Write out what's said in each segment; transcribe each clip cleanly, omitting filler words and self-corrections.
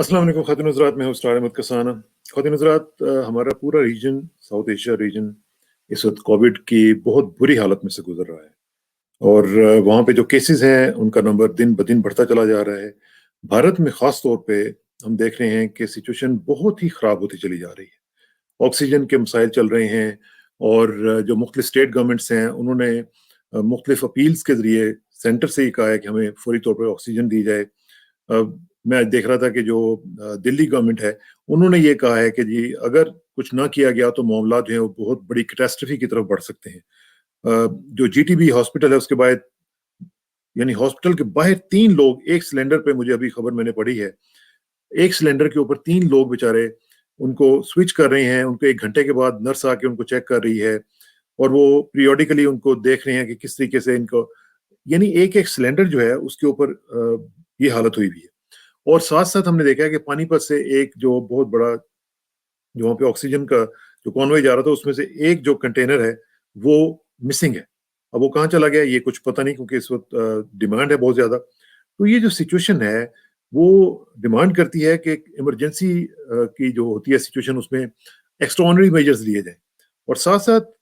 अस्सलाम वालेकुम ख़ातिन हज़रात, मैं हूँ स्टार अहमद कसाना। ख़ातिन हज़रात, हमारा पूरा रीजन, साउथ एशिया रीजन इस वक्त कोविड की बहुत बुरी हालत में से गुजर रहा है। और वहाँ पे जो केसेस हैं उनका नंबर दिन ब दिन बढ़ता चला जा रहा है। भारत में ख़ास तौर पे हम देख रहे हैं कि सिचुएशन बहुत ही ख़राब होती चली जा रही है। ऑक्सीजन के मसाइल चल रहे हैं और जो मुख्तलिफ स्टेट गवर्नमेंट्स हैं उन्होंने मुख्तलिफ अपील्स के ज़रिए सेंटर से ही कहा है कि हमें फौरी तौर पर ऑक्सीजन दी जाए। मैं आज देख रहा था कि जो दिल्ली गवर्नमेंट है उन्होंने ये कहा है कि जी अगर कुछ ना किया गया तो मामला जो है वो बहुत बड़ी कैटास्ट्रफी की तरफ बढ़ सकते हैं। जो जीटीबी हॉस्पिटल है उसके बाद यानी हॉस्पिटल के बाहर 3 लोग एक सिलेंडर पे, मुझे अभी खबर मैंने पढ़ी है, एक सिलेंडर के ऊपर 3 लोग बेचारे उनको स्विच कर रहे हैं। उनको 1 घंटे के बाद नर्स आके उनको चेक कर रही है और वो पीरियोडिकली उनको देख रहे हैं कि किस तरीके से इनको, यानी एक एक सिलेंडर जो है उसके ऊपर ये हालत हुई हुई है। और साथ साथ हमने देखा है कि पानीपत से एक जो बहुत बड़ा, जो वहाँ पे ऑक्सीजन का जो कॉन्वॉय जा रहा था उसमें से एक जो कंटेनर है वो मिसिंग है। अब वो कहाँ चला गया ये कुछ पता नहीं, क्योंकि इस वक्त डिमांड है बहुत ज्यादा। तो ये जो सिचुएशन है वो डिमांड करती है कि इमरजेंसी की जो होती है सिचुएशन उसमें एक्स्ट्राऑर्डिनरी मेजर्स लिए जाएं। और साथ साथ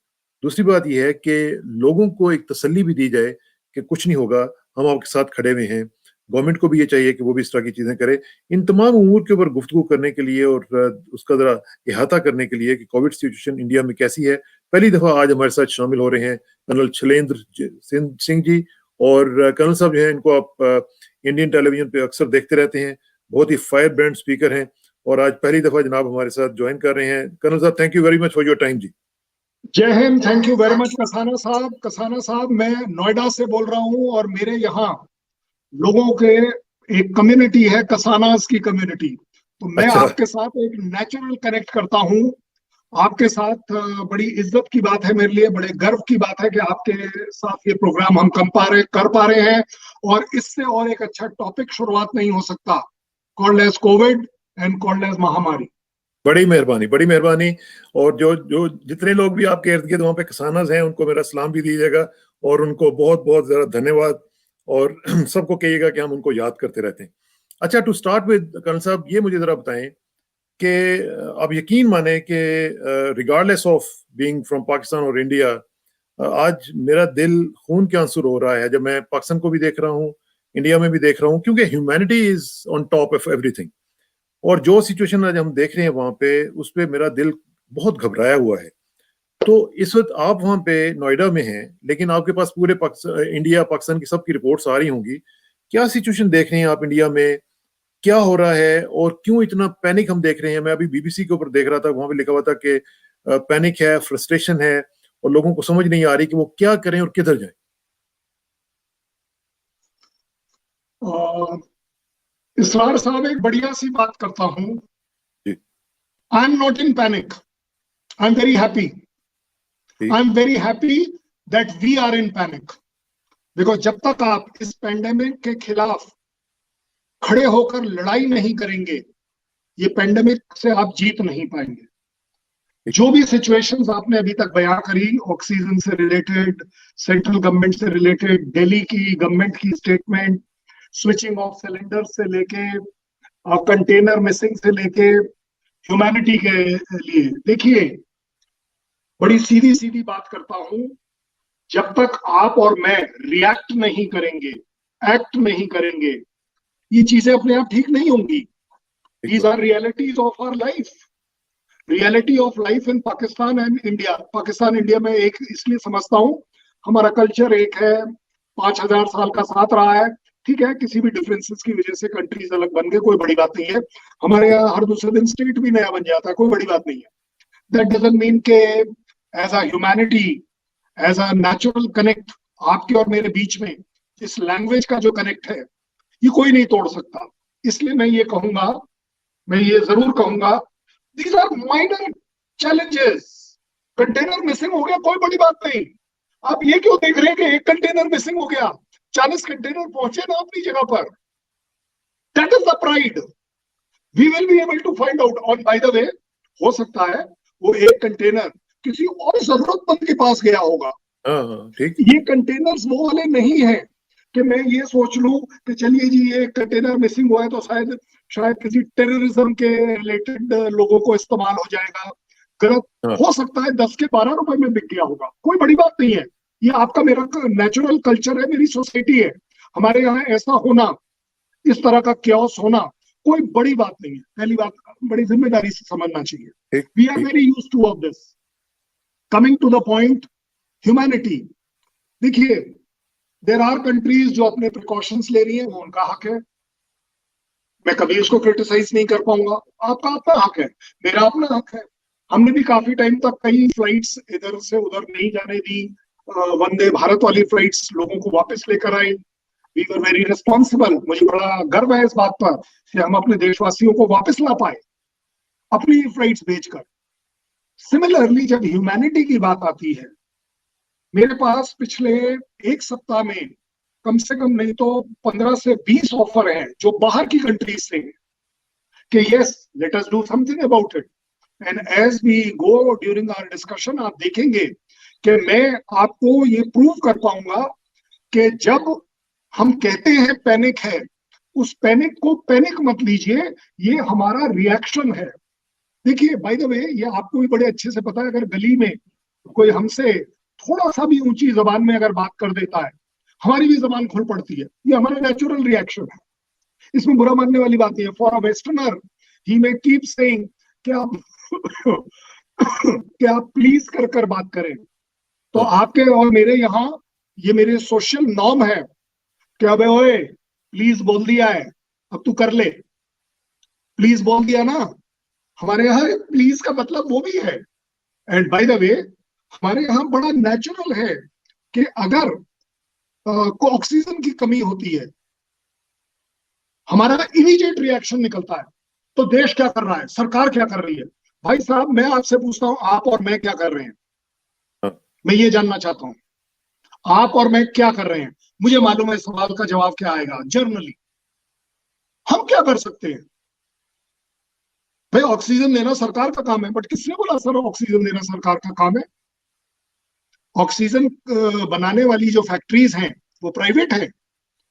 दूसरी बात यह है कि लोगों को एक तसल्ली भी दी जाए कि कुछ नहीं होगा, हम आपके साथ खड़े हुए हैं। गवर्नमेंट को भी ये चाहिए कि वो भी इस तरह की चीजें करे। इन तमाम उमूर के ऊपर गुफ्तगू करने के लिए और उसका जरा इहाता करने के लिए कि कोविड सिचुएशन इंडिया में कैसी है, पहली दफा आज हमारे साथ शामिल हो रहे हैं कर्नल शैलेंद्र सिंह जी। और कर्नल साहब जो है इनको आप इंडियन टेलीविजन पे अक्सर देखते रहते हैं, बहुत ही फायर ब्रांड स्पीकर हैं और आज पहली दफा जनाब हमारे साथ ज्वाइन कर रहे हैं। कर्नल साहब, thank you very much for your time जी। जय Hind. Thank you very much Kasana साहब, मैं नोएडा से बोल रहा हूँ और मेरे यहाँ लोगों के एक कम्युनिटी है, कसानास की कम्युनिटी। तो मैं अच्छा। आपके साथ एक नेचुरल कनेक्ट करता हूँ आपके साथ। बड़ी इज्जत की बात है मेरे लिए, बड़े गर्व की बात है कि आपके साथ ये प्रोग्राम हम कर पा रहे हैं। और इससे और एक अच्छा टॉपिक शुरुआत नहीं हो सकता, called as covid and called as महामारी। बड़ी मेहरबानी, बड़ी मेहरबानी। और जो जो जितने लोग भी आपके इर्द गिर्द वहाँ पे किसानस हैं उनको मेरा सलाम भी दीजिएगा और उनको बहुत बहुत ज़्यादा धन्यवाद। और सबको कहिएगा कि हम उनको याद करते रहते हैं। अच्छा, टू स्टार्ट विद कर्नल साहब, ये मुझे ज़रा बताएं कि आप यकीन माने कि regardless of being from Pakistan और इंडिया, आज मेरा दिल खून के आंसू रो रहा है जब मैं पाकिस्तान को भी देख रहा हूँ, इंडिया में भी देख रहा हूँ, क्योंकि humanity is on top of everything. और जो सिचुएशन आज हम देख रहे हैं वहां पे, उस पे मेरा दिल बहुत घबराया हुआ है। तो इस वक्त आप वहां पे नोएडा में हैं, लेकिन आपके पास पूरे इंडिया पाकिस्तान की सबकी रिपोर्ट्स आ रही होंगी। क्या सिचुएशन देख रहे हैं आप इंडिया में, क्या हो रहा है और क्यों इतना पैनिक हम देख रहे हैं? मैं अभी बीबीसी के ऊपर देख रहा था, वहां पे लिखा हुआ था कि पैनिक है, फ्रस्ट्रेशन है और लोगों को समझ नहीं आ रही कि वो क्या करें और किधर जाएं। इसरार साहब, एक बढ़िया सी बात करता हूं। जी। I am not in panic, I am very happy. I am very happy that we are in panic. देखो, जब तक आप इस पेंडेमिक के खिलाफ खड़े होकर लड़ाई नहीं करेंगे, ये पेंडेमिक से आप जीत नहीं पाएंगे। जो भी सिचुएशंस आपने अभी तक बयां करी, ऑक्सीजन से रिलेटेड, सेंट्रल गवर्नमेंट से रिलेटेड, दिल्ली की गवर्नमेंट की स्टेटमेंट, स्विचिंग ऑफ सिलेंडर से लेके, कंटेनर मिसिंग से लेके, ह्यूमैनिटी के लिए, देखिए, बड़ी सीधी सीधी बात करता हूं। जब तक आप और मैं रिएक्ट नहीं करेंगे, एक्ट नहीं करेंगे, ये चीजें अपने आप ठीक नहीं होंगी। These are realities of our life, reality of life in Pakistan and India. Pakistan India में एक इसलिए समझता हूं, हमारा कल्चर एक है, 5,000 साल का साथ रहा है। ठीक है, किसी भी डिफरेंसेस की वजह से कंट्रीज अलग बन गए, कोई बड़ी बात नहीं है। हमारे यहाँ हर दूसरे दिन स्टेट भी नया बन जाता है, कोई बड़ी बात नहीं है। दैट डजंट मीन के as a humanity, as a natural connect आपके और मेरे बीच में, इस लैंग्वेज का जो कनेक्ट है, ये कोई नहीं तोड़ सकता। इसलिए मैं ये कहूंगा, मैं ये जरूर कहूंगा, these are minor challenges। Container missing हो गया, कोई बड़ी बात नहीं। आप ये क्यों देख रहे हैं कि एक कंटेनर मिसिंग हो गया? 40 कंटेनर पहुंचे ना अपनी जगह पर। That is the pride. We will be able to find out. और बाय द वे, हो सकता है वो एक कंटेनर किसी और जरूरतमंद के पास गया होगा। हाँ, ठीक। ये कंटेनर्स वो वाले नहीं है कि मैं ये सोच लूं कि चलिए जी ये कंटेनर मिसिंग हुआ है तो शायद किसी टेररिज्म के रिलेटेड लोगों को इस्तेमाल हो जाएगा, गलत हाँ, हो सकता है। 10 के 12 रुपए में बिक गया होगा, कोई बड़ी बात नहीं है। ये आपका मेरा नेचुरल कल्चर है, मेरी सोसाइटी है। हमारे यहाँ ऐसा होना, इस तरह का क्योस होना कोई बड़ी बात नहीं है। पहली बात बड़ी जिम्मेदारी से समझना चाहिए। ठीक वी आर ठीक। Very used to of this. Coming to the point, humanity, देखिए देर आर कंट्रीज जो अपने प्रिकॉशंस ले रही हैं, वो उनका हक है, मैं कभी उसको क्रिटिसाइज नहीं कर पाऊंगा। आपका अपना हक है, मेरा अपना हक है। हमने भी काफी टाइम तक कई फ्लाइट्स इधर से उधर नहीं जाने दी। वंदे भारत वाली फ्लाइट्स लोगों को वापस लेकर आई। We were very responsible. मुझे बड़ा गर्व है इस बात पर कि हम अपने देशवासियों को वापस ला पाए अपनी फ्लाइट्स भेजकर। सिमिलरली जब ह्यूमैनिटी की बात आती है, मेरे पास पिछले एक सप्ताह में कम से कम नहीं तो 15 से 20 ऑफर हैं जो बाहर की कंट्रीज से हैं कि yes let us do something about it. And as we go during our discussion आप देखेंगे कि मैं आपको ये प्रूव कर पाऊंगा कि जब हम कहते हैं पैनिक है, उस पैनिक को पैनिक मत लीजिए, ये हमारा रिएक्शन है। देखिए बाय द वे, ये आपको भी बड़े अच्छे से पता है, अगर गली में कोई हमसे थोड़ा सा भी ऊंची जबान में अगर बात कर देता है, हमारी भी जबान खुल पड़ती है। ये हमारा नेचुरल रिएक्शन है, इसमें बुरा मानने वाली बात नहीं है। For a westerner he may keep saying कि आप कि आप प्लीज कर कर बात करें, तो आपके और मेरे यहाँ ये मेरे सोशल नॉर्म है कि अबे ओए प्लीज बोल दिया है, अब तू कर ले, प्लीज बोल दिया ना। हमारे यहाँ प्लीज का मतलब वो भी है। एंड बाय द वे, हमारे यहाँ बड़ा नेचुरल है कि अगर को ऑक्सीजन की कमी होती है, हमारा इमीडिएट रिएक्शन निकलता है, तो देश क्या कर रहा है, सरकार क्या कर रही है। भाई साहब मैं आपसे पूछता हूं, आप और मैं क्या कर रहे हैं? मैं ये जानना चाहता हूं, आप और मैं क्या कर रहे हैं? मुझे मालूम है सवाल का जवाब क्या आएगा। जर्नली हम क्या कर सकते हैं? भाई ऑक्सीजन देना सरकार का काम है, बट किसने बोला सर ऑक्सीजन देना सरकार का काम है? ऑक्सीजन बनाने वाली जो फैक्ट्रीज हैं वो प्राइवेट है,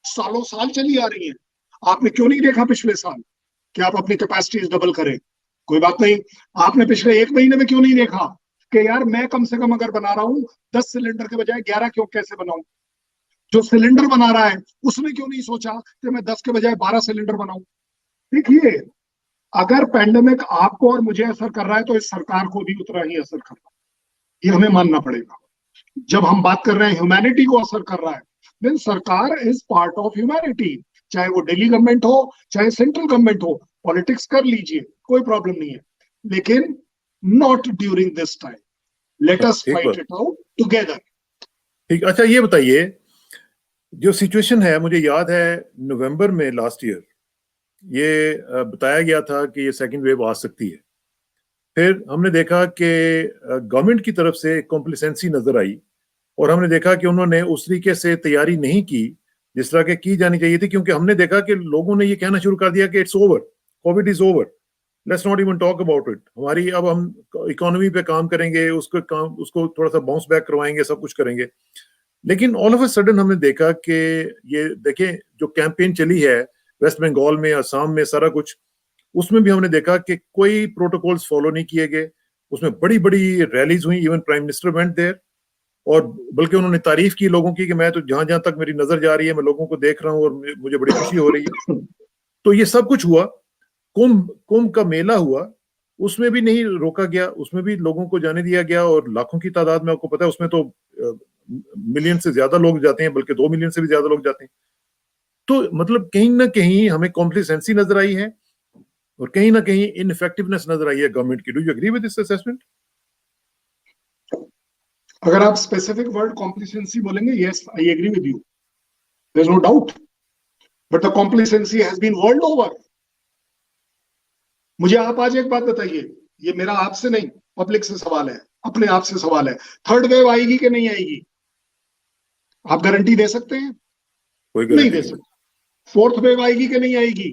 सालों साल चली आ रही हैं। आपने क्यों नहीं देखा पिछले साल कि आप अपनी कैपेसिटीज डबल करें? कोई बात नहीं। आपने पिछले एक महीने में क्यों नहीं देखा कि यार मैं कम से कम अगर बना रहा हूं 10 सिलेंडर के बजाय 11 क्यों कैसे बनाऊं? जो सिलेंडर बना रहा है उसने क्यों नहीं सोचा कि मैं 10 के बजाय 12 सिलेंडर बनाऊं? देखिए अगर पैंडेमिक आपको और मुझे असर कर रहा है तो इस सरकार को भी उतना ही असर कर रहा है, ये हमें मानना पड़ेगा। जब हम बात कर रहे हैं ह्यूमैनिटी को असर कर रहा है, देन सरकार इज पार्ट ऑफ ह्यूमैनिटी। चाहे वो दिल्ली गवर्नमेंट हो चाहे सेंट्रल गवर्नमेंट हो, पॉलिटिक्स कर लीजिए, कोई प्रॉब्लम नहीं है, लेकिन not during this time. Let us fight it out together. ठीक। अच्छा ये बताइए, जो सिचुएशन है, मुझे याद है नवंबर में लास्ट ईयर ये बताया गया था कि ये सेकंड वेव आ सकती है। फिर हमने देखा कि गवर्नमेंट की तरफ से कॉम्प्लिसेंसी नजर आई और हमने देखा कि उन्होंने उस तरीके से तैयारी नहीं की जिस तरह के की जानी चाहिए थी, क्योंकि हमने देखा कि लोगों ने ये कहना शुरू कर दिया कि it's over, Covid is over, let's not even talk about it. हमारी अब हम इकोनॉमी पे काम करेंगे, उसको थोड़ा सा बाउंस बैक करवाएंगे, सब कुछ करेंगे। लेकिन ऑल ऑफ अ सडन हमने देखा कि ये देखें जो कैंपेन चली है वेस्ट बंगाल में, असम में, सारा कुछ, उसमें भी हमने देखा कि कोई प्रोटोकॉल्स फॉलो नहीं किए गए। उसमें बड़ी बड़ी रैलीज हुई, even prime minister went there, और बल्कि उन्होंने तारीफ की लोगों की कि मैं तो जहां जहां तक मेरी नजर जा रही है मैं लोगों को देख रहा हूं और मुझे बड़ी खुशी हो रही है। तो ये सब कुछ हुआ। कुंभ का मेला हुआ, उसमें भी नहीं रोका गया, उसमें भी लोगों को जाने दिया गया और लाखों की तादाद में, आपको पता है उसमें तो मिलियन से ज्यादा लोग जाते हैं, बल्कि 2 मिलियन से भी ज्यादा लोग जाते हैं। तो मतलब कहीं ना कहीं हमें कॉम्प्लिसेंसी नजर आई है और कहीं ना कहीं इनइफेक्टिवनेस नजर आई है गवर्नमेंट की। Do you agree with this assessment? अगर आप स्पेसिफिक वर्ड कॉम्प्लिसेंसी बोलेंगे, yes I agree with you, there is no doubt, but the complacency has been world over. मुझे आप आज एक बात बताइए, ये मेरा आपसे नहीं पब्लिक से सवाल है, अपने आप से सवाल है, थर्ड वेव आएगी कि नहीं आएगी? आप गारंटी दे सकते हैं? कोई नहीं दे सकते। फोर्थ वेव आएगी कि नहीं आएगी?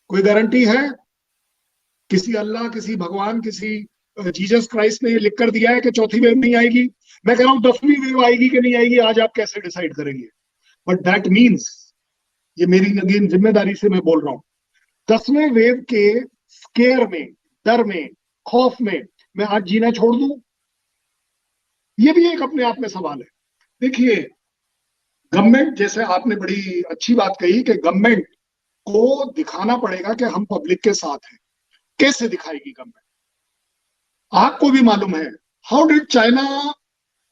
कोई गारंटी है? किसी अल्लाह, किसी भगवान, किसी जीसस क्राइस्ट ने ये लिख कर दिया है कि चौथी वेव नहीं आएगी? मैं कह रहा हूं 10वीं वेव आएगी कि नहीं आएगी, आज आप कैसे डिसाइड करेंगे? बट दैट मीन्स, ये मेरी अगेन जिम्मेदारी से मैं बोल रहा हूं, 10वें वेव के स्केयर में, डर में, खौफ में मैं आज जीना छोड़ दूं? ये भी एक अपने आप में सवाल है। देखिए, गवर्नमेंट, जैसे आपने बड़ी अच्छी बात कही कि गवर्नमेंट को दिखाना पड़ेगा कि हम पब्लिक के साथ हैं। कैसे दिखाएगी गवर्नमेंट? आपको भी मालूम है, how did China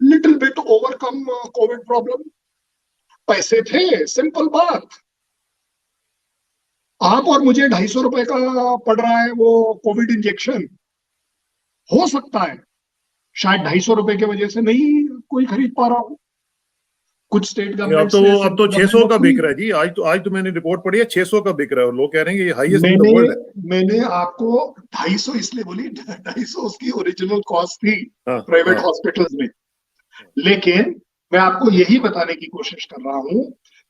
little bit overcome Covid problem? पैसे थे, सिंपल बात। आप और मुझे 250 रुपए का पड़ रहा है वो कोविड इंजेक्शन, हो सकता है शायद 250 रुपए की वजह से नहीं कोई खरीद पा रहा हो। कुछ स्टेट गवर्नमेंट्स ने, अब तो 600 का बिक रहा है जी। आज तो मैंने रिपोर्ट पढ़ी है, 600 का बिक रहा है और लोग कह रहे हैं कि ये हाईएस्ट इन द वर्ल्ड है। मैंने आपको 250 इसलिए बोली, 250 उसकी ओरिजिनल कॉस्ट थी प्राइवेट हॉस्पिटल्स में। लेकिन मैं आपको यही बताने की कोशिश कर रहा हूं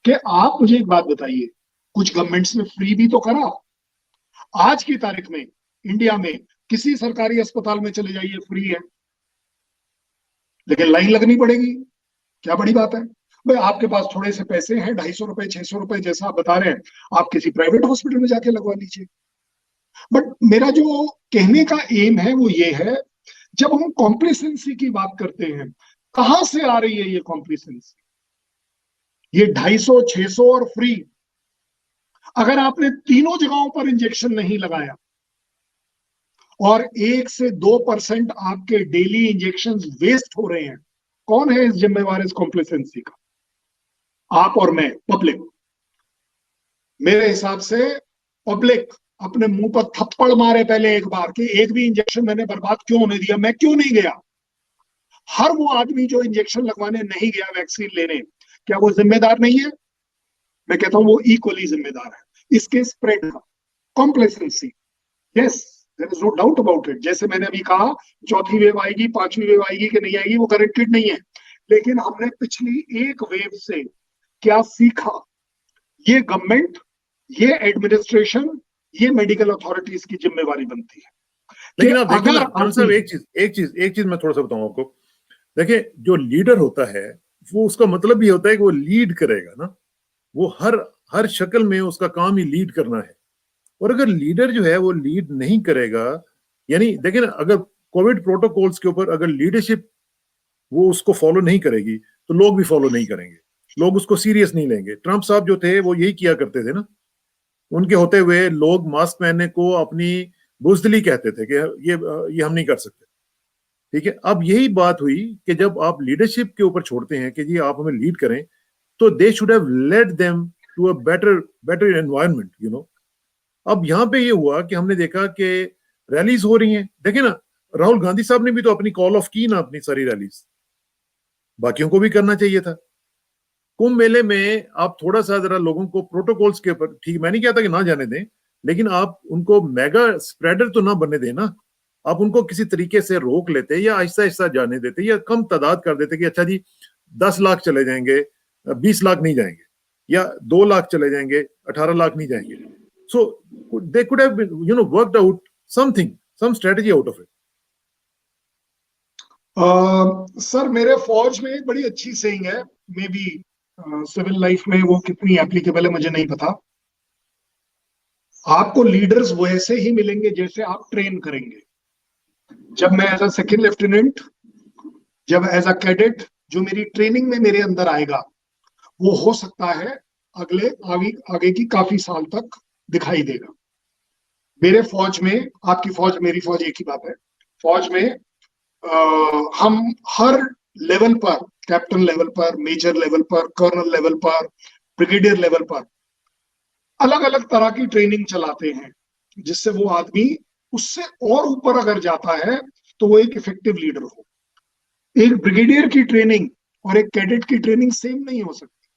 कि आप मुझे एक बात बताइए, कुछ गवर्नमेंट्स ने फ्री भी तो करा। आज की तारीख में इंडिया में किसी सरकारी अस्पताल में चले जाइए, फ्री है, लेकिन लाइन लगनी पड़ेगी। क्या बड़ी बात है भाई? आपके पास थोड़े से पैसे हैं, 250 रुपए 600 रुपए जैसा आप बता रहे हैं, आप किसी प्राइवेट हॉस्पिटल में जाके लगवा लीजिए। बट मेरा जो कहने का एम है वो ये है, जब हम कॉम्प्लेसेंसी की बात करते हैं, कहां से आ रही है ये कॉम्प्लेसेंसी? ये 250, 600 और फ्री, अगर आपने तीनों जगहों पर इंजेक्शन नहीं लगाया और 1 से 2% आपके डेली इंजेक्शन वेस्ट हो रहे हैं, कौन है इस जिम्मेवार इस कॉम्प्लेसेंसी का? आप और मैं, पब्लिक। मेरे हिसाब से पब्लिक अपने मुंह पर थप्पड़ मारे पहले एक बार कि एक भी इंजेक्शन मैंने बर्बाद क्यों होने दिया, मैं क्यों नहीं गया। हर वो आदमी जो इंजेक्शन लगवाने नहीं गया, वैक्सीन लेने, क्या वो जिम्मेदार नहीं है? मैं कहता हूं वो इक्वली जिम्मेदार है इसके स्प्रेड का। Complacency, yes, there is no doubt about it. जैसे मैंने अभी कहा, चौथी वेव आएगी, 5वीं वेव आएगी कि नहीं आएगी, वो गारंटीड नहीं है। लेकिन हमने पिछली एक वेव से क्या सीखा, ये गवर्नमेंट, ये एडमिनिस्ट्रेशन, ये मेडिकल अथॉरिटीज की जिम्मेवारी बनती है। लेकिन आप देखिए ना साहब, एक चीज मैं थोड़ा सा बताऊं आपको। देखिए, जो लीडर होता है वो, उसका मतलब भी होता है कि वो लीड करेगा ना। वो हर शक्ल में उसका काम ही लीड करना है। और अगर लीडर जो है वो लीड नहीं करेगा, यानी देखिए ना, अगर कोविड प्रोटोकॉल्स के ऊपर अगर लीडरशिप वो उसको फॉलो नहीं करेगी तो लोग भी फॉलो नहीं करेंगे, लोग उसको सीरियस नहीं लेंगे। ट्रंप साहब जो थे वो यही किया करते थे ना। उनके होते हुए लोग मास्क पहनने को अपनी बुजदिली कहते थे कि ये हम नहीं कर सकते। ठीक है, अब यही बात हुई कि जब आप लीडरशिप के ऊपर छोड़ते हैं कि जी आप हमें लीड करें, तो they should have led them to a better environment, you know. अब यहाँ पे ये हुआ कि हमने देखा कि रैलीज हो रही हैं। देखिए ना, राहुल गांधी साहब ने भी तो अपनी कॉल ऑफ की ना, अपनी सारी रैलीज, बाकियों को भी करना चाहिए था। कुंभ मेले में आप थोड़ा सा जरा लोगों को प्रोटोकॉल्स के ऊपर, ठीक, मैं नहीं कहता कि ना जाने दें, लेकिन आप उनको मेगा स्प्रेडर तो ना बनने दें ना। आप उनको किसी तरीके से रोक लेते या आहिस्ता आहिस्ता जाने देते या कम तादाद कर देते कि अच्छा जी 10 लाख चले जाएंगे, 20 लाख नहीं जाएंगे, या 2 लाख चले जाएंगे, 18 लाख नहीं जाएंगे। So they could have worked out something, some strategy out of it. Sir, मेरे फौज में एक बड़ी अच्छी सेइंग है, मे बी सिविल लाइफ में वो कितनी एप्लीकेबल है मुझे नहीं पता। आपको लीडर्स वैसे ही मिलेंगे जैसे आप ट्रेन करेंगे। जब मैं एज अ सेकेंड लेफ्टिनेंट, जब एज अ कैडेट, जो मेरी ट्रेनिंग में मेरे अंदर आएगा, वो हो सकता है आगे की काफी साल तक दिखाई देगा। मेरे फौज में, आपकी फौज मेरी फौज एक ही बात है। फौज में हम हर लेवल पर, कैप्टन लेवल पर, मेजर लेवल पर, कर्नल लेवल पर, ब्रिगेडियर लेवल पर अलग अलग तरह की ट्रेनिंग चलाते हैं, जिससे वो आदमी उससे और ऊपर अगर जाता है तो वो एक इफेक्टिव लीडर हो। एक ब्रिगेडियर की ट्रेनिंग और एक कैडेट की ट्रेनिंग सेम नहीं हो सकती,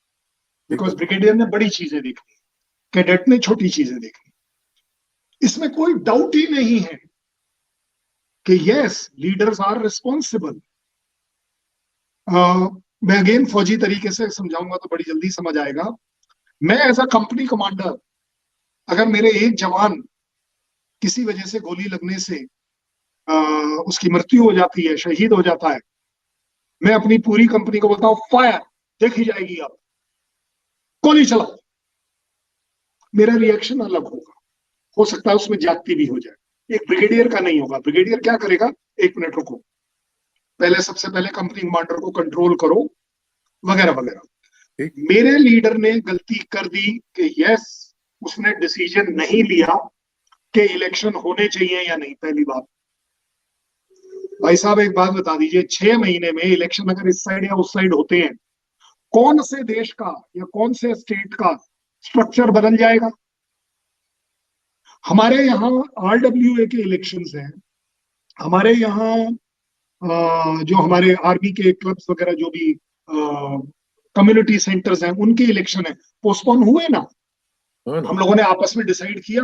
बिकॉज ब्रिगेडियर ने बड़ी चीजें देखी, कैडेट ने छोटी चीजें देखी। इसमें कोई डाउट ही नहीं है कि यस, लीडर्स आर रिस्पॉन्सिबल। मैं अगेन फौजी तरीके से समझाऊंगा तो बड़ी जल्दी समझ आएगा। मैं एज अ कंपनी कमांडर, अगर मेरे एक जवान किसी वजह से गोली लगने से उसकी मृत्यु हो जाती है, शहीद हो जाता है, मैं अपनी पूरी कंपनी को बोलता हूं फायर, देखी जाएगी अब। गोली चलाओ, मेरा रिएक्शन अलग होगा, हो सकता है उसमें ज्यादती भी हो जाए। एक ब्रिगेडियर का नहीं होगा। ब्रिगेडियर क्या करेगा, एक मिनट रुको, पहले सबसे पहले कंपनी कमांडर को कंट्रोल करो, वगैरह वगैरह। मेरे लीडर ने गलती कर दी कि यस, उसने डिसीजन नहीं लिया कि इलेक्शन होने चाहिए या नहीं। पहली बात, भाई साहब एक बात बता दीजिए, 6 महीने में इलेक्शन अगर इस साइड या उस साइड होते हैं, कौन से देश का या कौन से स्टेट का स्ट्रक्चर बदल जाएगा? हमारे यहाँ RWA के इलेक्शंस हैं, हमारे यहाँ जो हमारे आर्मी के क्लब्स वगैरह जो भी कम्युनिटी सेंटर्स हैं, उनके इलेक्शन है, पोस्टपोन हुए ना। हम लोगों ने आपस में डिसाइड किया,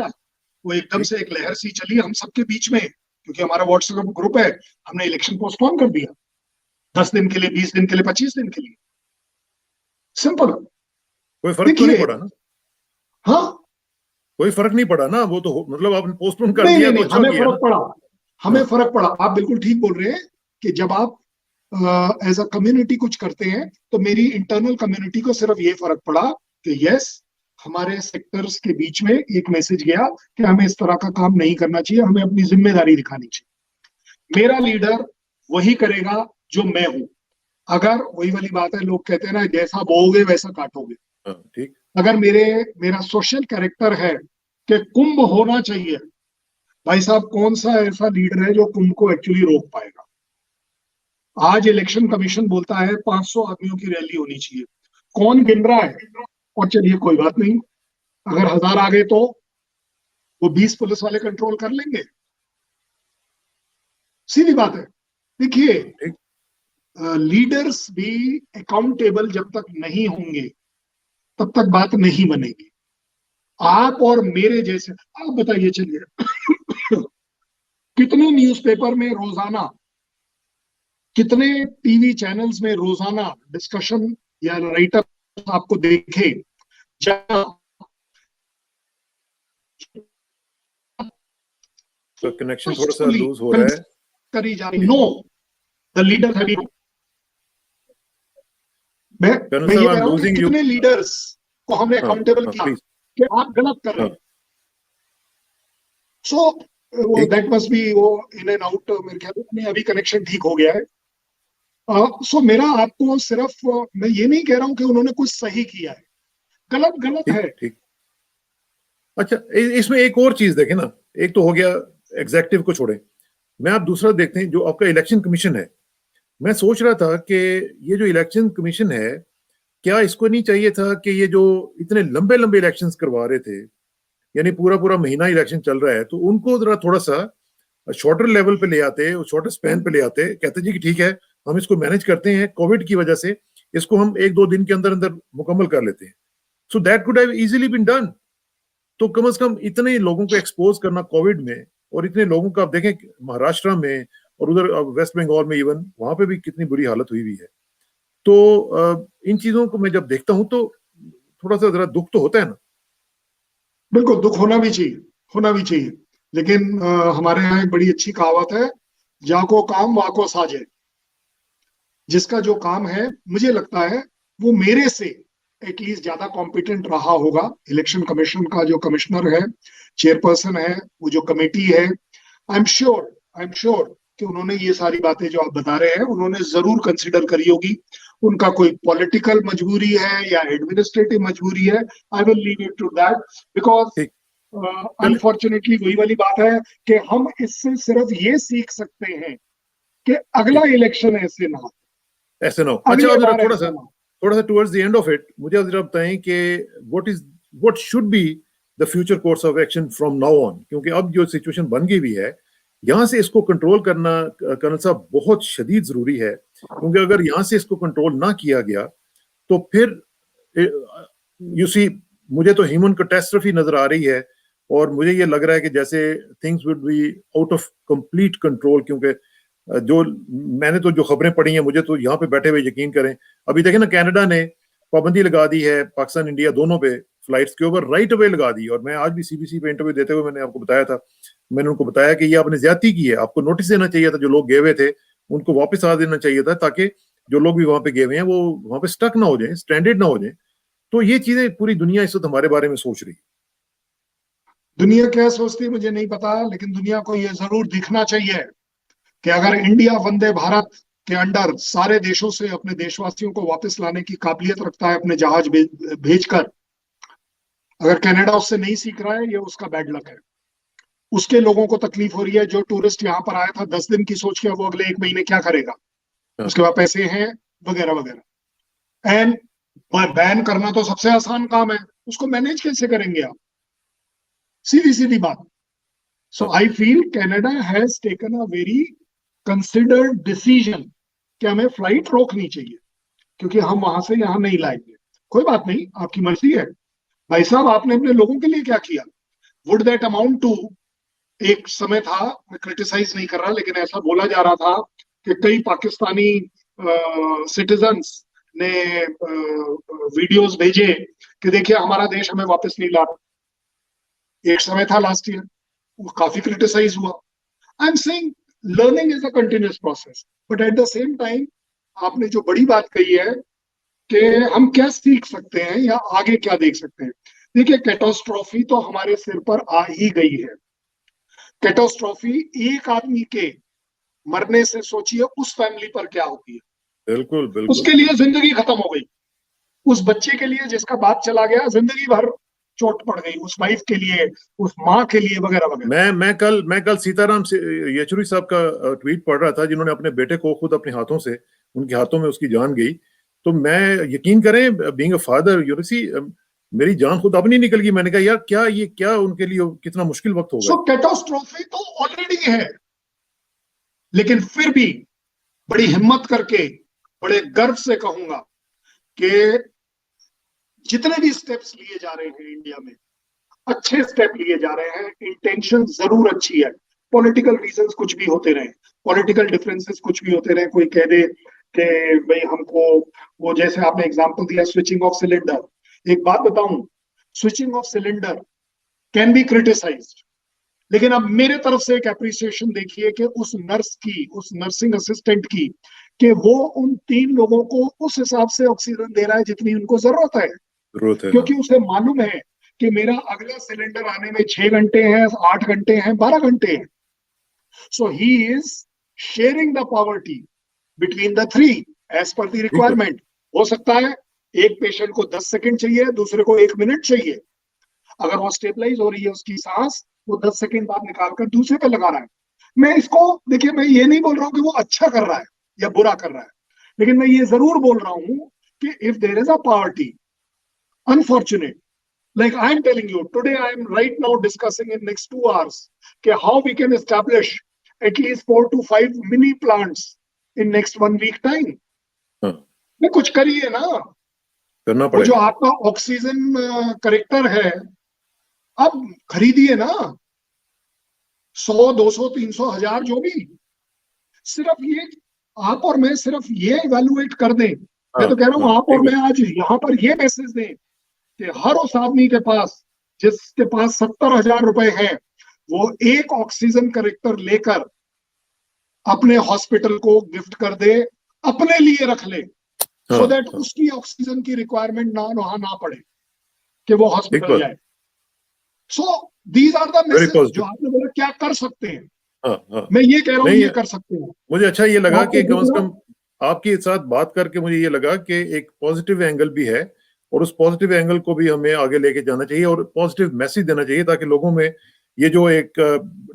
वो एकदम से एक लहर सी चली हम सबके बीच में, क्योंकि हमारा व्हाट्सएप ग्रुप है, हमने इलेक्शन पोस्टपोन कर दिया 10 दिन के लिए, 20 दिन के लिए, 25 दिन के लिए। सिंपल, कोई फर्क तो नहीं पड़ा ना? हाँ, कोई फर्क नहीं पड़ा ना, वो तो मतलब आपने पोस्टपोन कर नहीं, दिया नहीं, तो अच्छा हमें किया फर्क ना? पड़ा, हमें फर्क पड़ा। आप बिल्कुल ठीक बोल रहे हैं कि जब आप एज अ कम्युनिटी कुछ करते हैं, तो मेरी इंटरनल कम्युनिटी को सिर्फ ये फर्क पड़ा कि यस, हमारे सेक्टर्स के बीच में एक मैसेज गया कि हमें इस तरह का काम नहीं करना चाहिए, हमें अपनी जिम्मेदारी दिखानी चाहिए। मेरा लीडर वही करेगा जो मैं हूं। अगर वही वाली बात है, लोग कहते हैं ना, जैसा बोओगे वैसा काटोगे। ठीक। अगर मेरा सोशल कैरेक्टर है कि कुंभ होना चाहिए, भाई साहब कौन सा ऐसा लीडर है जो कुंभ को एक्चुअली रोक पाएगा? आज इलेक्शन कमीशन बोलता है 500 आदमियों की रैली होनी चाहिए, कौन गिन रहा है? और चलिए कोई बात नहीं, अगर 1000 आ गए तो वो 20 पुलिस वाले कंट्रोल कर लेंगे। सीधी बात है। देखिए, लीडर्स भी अकाउंटेबल जब तक नहीं होंगे तब तक बात नहीं बनेगी। आप और मेरे जैसे, आप बताइए, चलिए कितने न्यूज़पेपर में रोजाना, कितने टीवी चैनल्स में रोजाना डिस्कशन या राइटअप आपको देखे जहां तो कनेक्शन थोड़ा सा लूज हो रहा है, करी जा रही। नो, द लीडर है। मैं ये कह रहा हूं कि कितने लीडर्स को हमने अकाउंटेबल किया कि आप गलत कर रहे हैं। सो दैट मस्ट बी वो इन एंड आउट। मेरे ख्याल में अभी कनेक्शन ठीक हो गया है। सो मेरा आपको सिर्फ, मैं ये नहीं कह रहा हूं कि उन्होंने कुछ सही किया है, गलत गलत है। ठीक। अच्छा, इसमें एक और चीज देखें ना, एक तो हो गया एग्जेक्टिव को छोड़े, मैं आप दूसरा देखते हैं जो आपका इलेक्शन कमीशन है। मैं सोच रहा था कि ये जो इलेक्शन कमीशन है, क्या इसको नहीं चाहिए था कि ये जो इतने लंबे लंबे इलेक्शंस करवा रहे थे, यानी पूरा पूरा महीना इलेक्शन चल रहा है, तो उनको जरा थोड़ा सा शॉर्टर लेवल पे ले आते, शॉर्टर स्पैन पे ले आते, कहते जी कि ठीक है, हम इसको मैनेज करते हैं, कोविड की वजह से इसको हम 1-2 दिन के अंदर अंदर मुकम्मल कर लेते हैं। So that could have easily been done. तो कम से कम इतने लोगों को एक्सपोज करना कोविड में, और इतने लोगों का आप देखें महाराष्ट्र में और उधर वेस्ट बंगाल में, इवन वहां पे भी कितनी बुरी हालत हुई है। तो इन चीजों को मैं जब देखता हूं तो थोड़ा सा जरा दुख तो होता है ना। बिल्कुल दुख होना भी चाहिए, होना भी चाहिए। लेकिन हमारे यहाँ एक बड़ी अच्छी कहावत है, जाको काम वाको साजे। जिसका जो काम है, मुझे लगता है वो मेरे से एटलीस्ट ज्यादा कॉम्पिटेंट रहा होगा। इलेक्शन कमीशन का जो कमिश्नर है, चेयरपर्सन है, वो जो कमेटी है, आई एम श्योर कि उन्होंने ये सारी बातें जो आप बता रहे हैं, उन्होंने जरूर कंसिडर करी होगी। उनका कोई पॉलिटिकल मजबूरी है या एडमिनिस्ट्रेटिव मजबूरी है, I will leave it to that, because unfortunately वही वाली बात है कि हम इससे सिर्फ ये सीख सकते हैं कि अगला इलेक्शन ऐसे ना हो। अच्छा, थोड़ा सा towards the end of it मुझे जरा बताएं कि what should be the future course of action from now on, क्योंकि अब जो सिचुएशन बन गई हुई है, यहाँ से इसको कंट्रोल करना साहब बहुत शदीद जरूरी है। क्योंकि अगर यहाँ से इसको कंट्रोल ना किया गया तो फिर यू सी, मुझे तो ह्यूमन कैटास्ट्रोफी नजर आ रही है, और मुझे ये लग रहा है कि जैसे things would be out of complete control. क्योंकि जो मैंने तो जो खबरें पढ़ी हैं, मुझे तो यहाँ पे बैठे हुए यकीन करें, अभी देखें ना, कनाडा ने पाबंदी लगा दी है पाकिस्तान इंडिया दोनों पे फ्लाइट्स के ऊपर, राइट अवे लगा दी। और मैं आज भी सीबीसी पे इंटरव्यू देते हुए मैंने आपको बताया था, मैंने उनको बताया कि ये आपने ज्यादती की है, आपको नोटिस देना चाहिए था, जो लोग गए हुए थे उनको वापस आ देना चाहिए था, ताकि जो लोग भी वहां पे गए हुए हैं वो वहां पे स्टक ना हो जाए, स्ट्रैंडेड ना हो जाए। तो ये चीजें पूरी दुनिया इस वक्त हमारे बारे में सोच रही है। दुनिया क्या सोचती है मुझे नहीं पता, लेकिन दुनिया को यह जरूर दिखना चाहिए कि अगर इंडिया वंदे भारत के अंडर सारे देशों से अपने देशवासियों को वापस लाने की काबिलियत रखता है अपने जहाज भेजकर, अगर कनाडा उससे नहीं सीख रहा है, ये उसका बैड लक है। उसके लोगों को तकलीफ हो रही है। जो टूरिस्ट यहाँ पर आया था 10 दिन की सोच के, वो अगले 1 महीने क्या करेगा, उसके बाद पैसे हैं वगैरह वगैरह। एंड बैन करना तो सबसे आसान काम है, उसको मैनेज कैसे करेंगे आप, सीधी सीधी बात। So I feel Canada has taken a very considered decision कि हमें फ्लाइट रोकनी चाहिए, क्योंकि हम वहां से यहाँ नहीं लाएंगे। कोई बात नहीं, आपकी मर्जी है भाई साहब, आपने अपने लोगों के लिए क्या किया। वुड दैट अमाउंट टू, एक समय था, मैं क्रिटिसाइज नहीं कर रहा, लेकिन ऐसा बोला जा रहा था कि कई पाकिस्तानी सिटीजन्स ने वीडियोस भेजे कि देखिए हमारा देश हमें वापस नहीं ला रहा। एक समय था लास्ट ईयर, वो काफी क्रिटिसाइज हुआ। I am saying learning is a continuous process, but at the same time आपने जो बड़ी बात कही है कि हम क्या सीख सकते हैं या आगे क्या देख सकते हैं। देखिए, कैटास्ट्रॉफी तो हमारे सिर पर आ ही गई है। कैटास्ट्रॉफी एक आदमी के मरने से सोचिए उस फैमिली पर क्या होती है। बिल्कुल बिल्कुल। उसके लिए जिंदगी खत्म हो गई। उस बच्चे के लिए जिसका बाप चला गया, जिंदगी भर चोट पड़ गई। उस वाइफ के लिए, उस माँ के लिए, वगैरह वगैरह। मैं कल सीताराम येचुरी साहब का ट्वीट पढ़ रहा था, जिन्होंने अपने बेटे को खुद अपने हाथों से, उनके हाथों में उसकी जान गई। तो मैं, यकीन करें, being a father, you see, मेरी जान खुद अब नहीं निकल गई। मैंने कहा यार क्या उनके लिए कितना मुश्किल वक्त होगा। सो कैटास्ट्रॉफी तो ऑलरेडी है, लेकिन फिर भी बड़ी हिम्मत करके, बड़े गर्व से कहूंगा कि जितने भी स्टेप्स लिए जा रहे हैं इंडिया में, अच्छे स्टेप लिए जा रहे हैं। इंटेंशन जरूर अच्छी है। पॉलिटिकल रीजंस कुछ भी होते रहे, पॉलिटिकल डिफरेंसेस कुछ भी होते रहे, कोई कह दे कि भाई हमको, वो जैसे आपने एग्जांपल दिया स्विचिंग ऑफ सिलेंडर, एक बात बताऊं, switching off cylinder can be criticised, लेकिन अब मेरे तरफ से एक अप्रिसिएशन देखिए कि उस नर्स की, उस नर्सिंग असिस्टेंट की, कि वो उन 3 लोगों को उस हिसाब से ऑक्सीजन दे रहा है जितनी उनको जरूरत है। क्योंकि उसे मालूम है कि मेरा अगला सिलेंडर आने में 6 घंटे हैं, 8 घंटे हैं, 12 घंटे हैं। So he is sharing the poverty between the 3 as per the requirement. हो सकता है एक पेशेंट को 10 सेकंड चाहिए, दूसरे को 1 मिनट चाहिए। अगर वो स्टेबलाइज हो रही है उसकी सांस, वो 10 सेकंड बाद निकालकर दूसरे पे लगा रहा है। मैं इसको, देखिए, मैं ये नहीं बोल रहा हूँ कि वो अच्छा कर रहा है या बुरा कर रहा है, लेकिन मैं ये जरूर बोल रहा हूँ कि if there is a poverty, unfortunate, like I am telling you today, I am right now discussing in next 2 hours कि how we can establish at least 4 to 5 mini plants in next 1 week time। मैं कुछ करिए ना, करना वो पड़ेगा। जो आपका ऑक्सीजन करेक्टर है, अब खरीदिए ना, 100, 200, 300, 1000, जो भी। सिर्फ ये आप और मैं सिर्फ ये इवेलुएट कर दें। मैं तो कह रहा हूँ आप और मैं आज यहाँ पर ये मैसेज दें कि हर उस आदमी के पास जिसके पास 70,000 रुपए हैं, वो एक ऑक्सीजन करेक्टर लेकर अपने हॉस्पिटल को गिफ्ट कर दे, अपने लिए रख ले, सो दैट उसकी ऑक्सीजन की रिक्वायरमेंट वहां ना पड़े कि वो हॉस्पिटल जाए। So these are the message जो आपने बोला क्या कर सकते हैं। मैं ये कह रहा हूँ ये कर सकते हैं। मुझे अच्छा ये लगा कि कम से कम आपके साथ बात करके मुझे ये लगा कि एक पॉजिटिव एंगल भी है, और उस पॉजिटिव एंगल को भी हमें आगे लेके जाना चाहिए और पॉजिटिव मैसेज देना चाहिए, ताकि लोगों में ये जो एक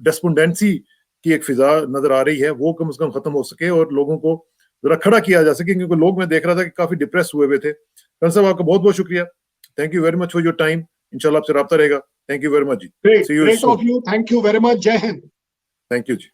डेस्पोंडेंसी की एक फिजा नजर आ रही है वो कम से कम खत्म हो सके और लोगों को जरा खड़ा किया जा सके। क्योंकि लोग, मैं देख रहा था कि काफी डिप्रेस हुए थे। खान साहब, आपका बहुत बहुत शुक्रिया। Thank you very much for your time. इंशाल्लाह आपसे राब्ता रहेगा। थैंक यू वेरी मच जी। Great of you. Thank you very much. जय हिंद। Thank you ji.